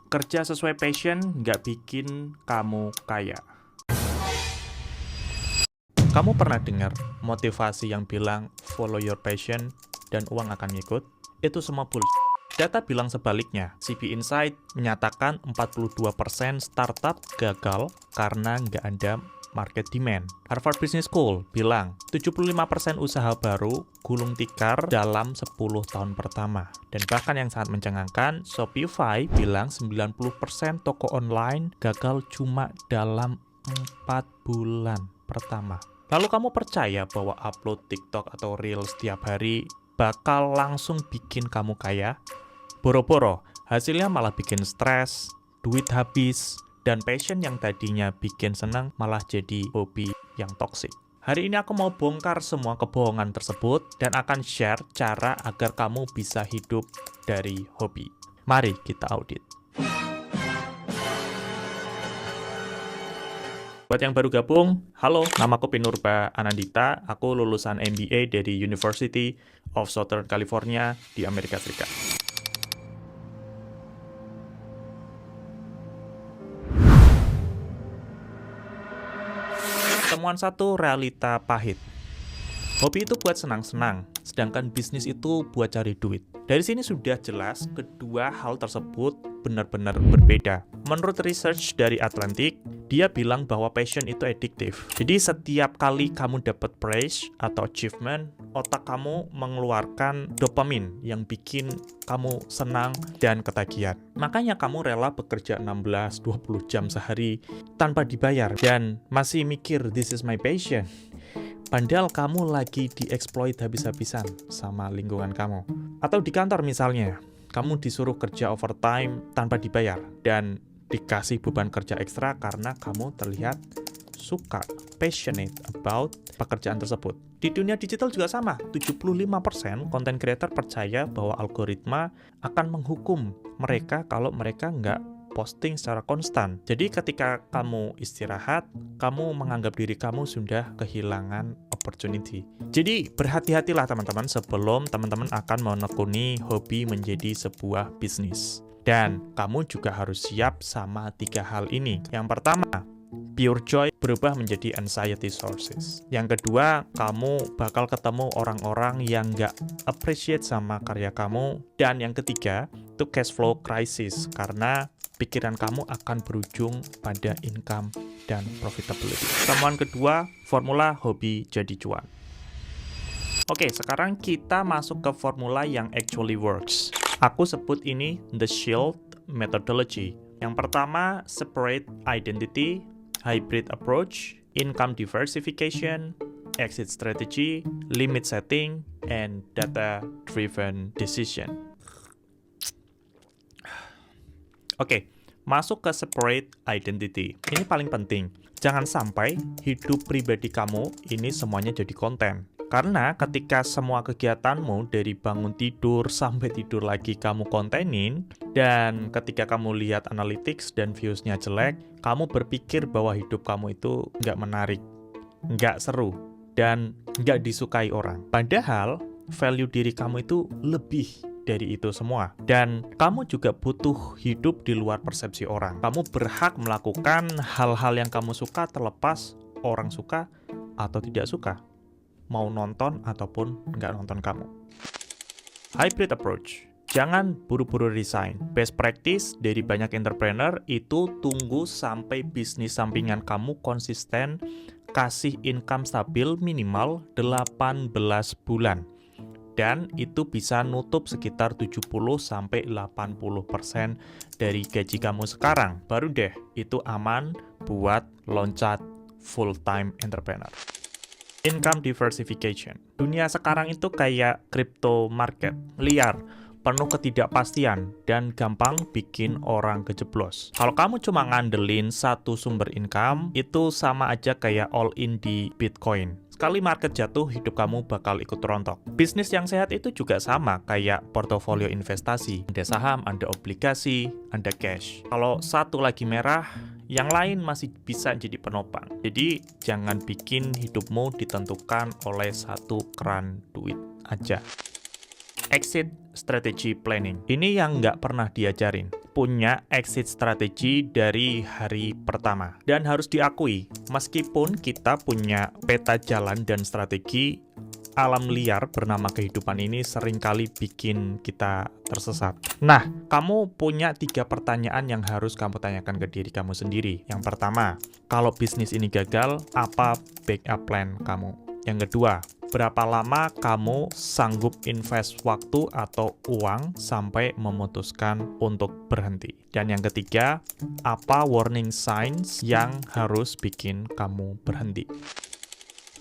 kerja sesuai passion nggak bikin kamu kaya. Kamu pernah dengar motivasi yang bilang follow your passion dan uang akan ngikut? Itu semua bullshit. Data bilang sebaliknya. CB Insight menyatakan 42% startup gagal karena nggak ada market demand. Harvard Business School bilang 75% usaha baru gulung tikar dalam 10 tahun pertama. Dan bahkan yang sangat mencengangkan, Shopify bilang 90% toko online gagal cuma dalam 4 bulan pertama. Lalu kamu percaya bahwa upload TikTok atau Reels setiap hari bakal langsung bikin kamu kaya? Boro-boro, hasilnya malah bikin stres, duit habis, dan passion yang tadinya bikin senang malah jadi hobi yang toksik. Hari ini aku mau bongkar semua kebohongan tersebut dan akan share cara agar kamu bisa hidup dari hobi. Mari kita audit. Buat yang baru gabung, halo, namaku Pinurba Anandita, aku lulusan MBA dari University of Southern California di Amerika Serikat. Temuan satu, realita pahit. Hobi itu buat senang-senang, sedangkan bisnis itu buat cari duit. Dari sini sudah jelas kedua hal tersebut benar-benar berbeda. Menurut research dari Atlantic, dia bilang bahwa passion itu addictive. Jadi setiap kali kamu dapat praise atau achievement, otak kamu mengeluarkan dopamin yang bikin kamu senang dan ketagihan. Makanya kamu rela bekerja 16-20 jam sehari tanpa dibayar dan masih mikir this is my passion. Padahal kamu lagi dieksploit habis-habisan sama lingkungan kamu. Atau di kantor misalnya, kamu disuruh kerja overtime tanpa dibayar dan dikasih beban kerja ekstra karena kamu terlihat suka, passionate about pekerjaan tersebut. Di dunia digital juga sama, 75% content creator percaya bahwa algoritma akan menghukum mereka kalau mereka nggak posting secara konstan. Jadi ketika kamu istirahat, kamu menganggap diri kamu sudah kehilangan opportunity. Jadi berhati-hatilah teman-teman sebelum teman-teman akan menekuni hobi menjadi sebuah bisnis. Dan kamu juga harus siap sama 3 hal ini. Yang pertama, pure joy berubah menjadi anxiety sources. Yang kedua, kamu bakal ketemu orang-orang yang nggak appreciate sama karya kamu. Dan yang ketiga, itu cash flow crisis. Karena pikiran kamu akan berujung pada income dan profitability. Temuan kedua, formula hobi jadi cuan. Oke, sekarang kita masuk ke formula yang actually works. Aku sebut ini the SHIELD methodology. Yang pertama, separate identity, hybrid approach, income diversification, exit strategy, limit setting, and data-driven decision. Oke, masuk ke separate identity. Ini paling penting. Jangan sampai hidup pribadi kamu ini semuanya jadi konten. Karena ketika semua kegiatanmu dari bangun tidur sampai tidur lagi kamu kontenin, dan ketika kamu lihat analytics dan views-nya jelek, kamu berpikir bahwa hidup kamu itu nggak menarik, nggak seru, dan nggak disukai orang. Padahal value diri kamu itu lebih dari itu semua. Dan kamu juga butuh hidup di luar persepsi orang. Kamu berhak melakukan hal-hal yang kamu suka terlepas orang suka atau tidak suka. Mau nonton ataupun nggak nonton kamu. Hybrid approach. Jangan buru-buru resign. Best practice dari banyak entrepreneur itu tunggu sampai bisnis sampingan kamu konsisten kasih income stabil minimal 18 bulan. Dan itu bisa nutup sekitar 70-80% dari gaji kamu sekarang. Baru deh, itu aman buat loncat full-time entrepreneur. Income diversification. Dunia sekarang itu kayak crypto market, liar, penuh ketidakpastian, dan gampang bikin orang kejeblos. Kalau kamu cuma ngandelin satu sumber income, itu sama aja kayak all in di Bitcoin. Sekali market jatuh, hidup kamu bakal ikut rontok. Bisnis yang sehat itu juga sama, kayak portofolio investasi. Ada saham, ada obligasi, ada cash. Kalau satu lagi merah, yang lain masih bisa jadi penopang. Jadi, jangan bikin hidupmu ditentukan oleh satu keran duit aja. Exit strategy planning. Ini yang nggak pernah diajarin. punya exit strategi dari hari pertama. Dan harus diakui, meskipun kita punya peta jalan dan strategi, alam liar bernama kehidupan ini seringkali bikin kita tersesat. Nah, kamu punya 3 pertanyaan yang harus kamu tanyakan ke diri kamu sendiri. Yang pertama, kalau bisnis ini gagal, apa backup plan kamu? Yang kedua, berapa lama kamu sanggup invest waktu atau uang sampai memutuskan untuk berhenti? Dan yang ketiga, apa warning signs yang harus bikin kamu berhenti?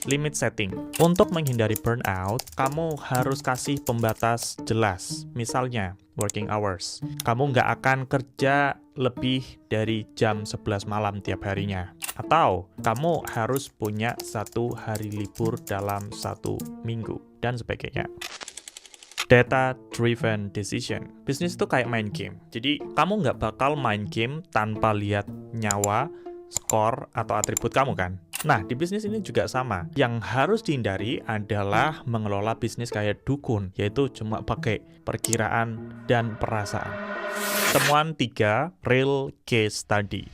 Limit setting. Untuk menghindari burnout, kamu harus kasih pembatas jelas. Misalnya, working hours. Kamu nggak akan kerja lebih dari jam 11 malam tiap harinya. Atau, kamu harus punya 1 hari libur dalam 1 minggu, dan sebagainya. Data-driven decision. Bisnis itu kayak main game. Jadi, kamu nggak bakal main game tanpa lihat nyawa, skor, atau atribut kamu kan? Nah, di bisnis ini juga sama. Yang harus dihindari adalah mengelola bisnis kayak dukun, yaitu cuma pakai perkiraan dan perasaan. Temuan 3, real case study.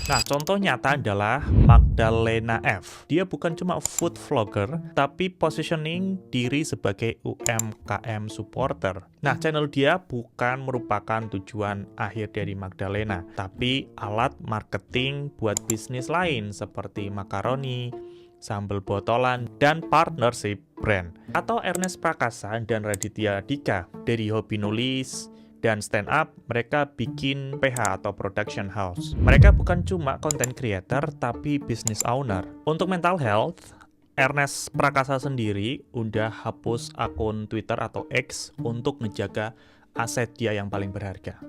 Nah, contoh nyata adalah Magdalena F. Dia bukan cuma food vlogger, tapi positioning diri sebagai UMKM supporter. Nah, channel dia bukan merupakan tujuan akhir dari Magdalena, tapi alat marketing buat bisnis lain seperti makaroni, sambal botolan, dan partnership brand. Atau Ernest Prakasa dan Raditya Dika dari hobi nulis dan stand up, mereka bikin PH atau production house. Mereka bukan cuma content creator, tapi business owner. Untuk mental health, Ernest Prakasa sendiri udah hapus akun Twitter atau X untuk ngejaga aset dia yang paling berharga.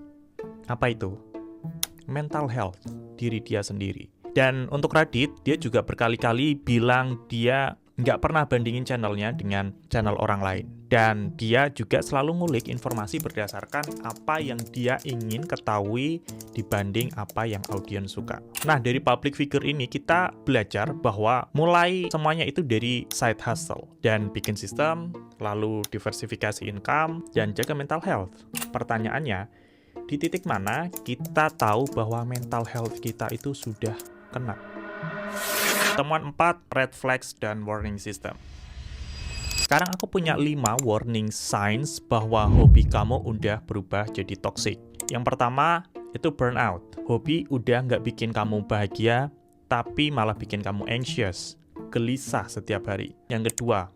Apa itu? Mental health, diri dia sendiri. Dan untuk Radit, dia juga berkali-kali bilang dia nggak pernah bandingin channelnya dengan channel orang lain. Dan dia juga selalu ngulik informasi berdasarkan apa yang dia ingin ketahui dibanding apa yang audiens suka. Nah, dari public figure ini kita belajar bahwa mulai semuanya itu dari side hustle. Dan bikin sistem, lalu diversifikasi income, dan jaga mental health. Pertanyaannya, di titik mana kita tahu bahwa mental health kita itu sudah kena? Temuan 4, red flags dan warning system. Sekarang aku punya 5 warning signs bahwa hobi kamu udah berubah jadi toxic. Yang pertama, itu burnout. Hobi udah nggak bikin kamu bahagia, tapi malah bikin kamu anxious, gelisah setiap hari. Yang kedua,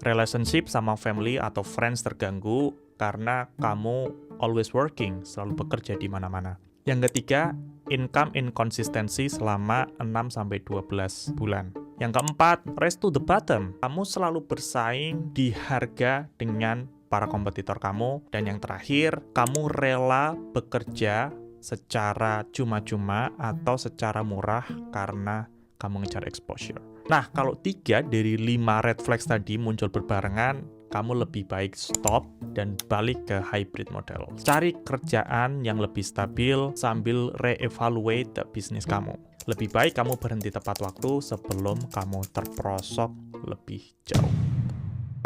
relationship sama family atau friends terganggu karena kamu always working, selalu bekerja di mana-mana. Yang ketiga, income inconsistency selama 6-12 bulan. Yang keempat, race to the bottom. Kamu selalu bersaing di harga dengan para kompetitor kamu. Dan yang terakhir, kamu rela bekerja secara cuma-cuma atau secara murah karena kamu ngejar exposure. Nah, kalau 3 dari 5 red flags tadi muncul berbarengan, kamu lebih baik stop dan balik ke hybrid model. Cari kerjaan yang lebih stabil sambil re-evaluate bisnis kamu. Lebih baik kamu berhenti tepat waktu sebelum kamu terperosok lebih jauh.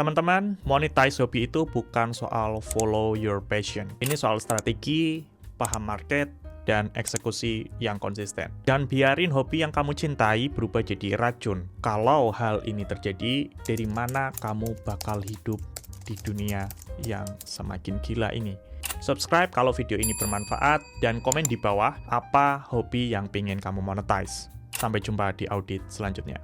Teman-teman, monetize hobi itu bukan soal follow your passion. Ini soal strategi, paham market, dan eksekusi yang konsisten. Dan biarin hobi yang kamu cintai berubah jadi racun. Kalau hal ini terjadi, dari mana kamu bakal hidup di dunia yang semakin gila ini? Subscribe kalau video ini bermanfaat, dan komen di bawah apa hobi yang pengen kamu monetize. Sampai jumpa di audit selanjutnya.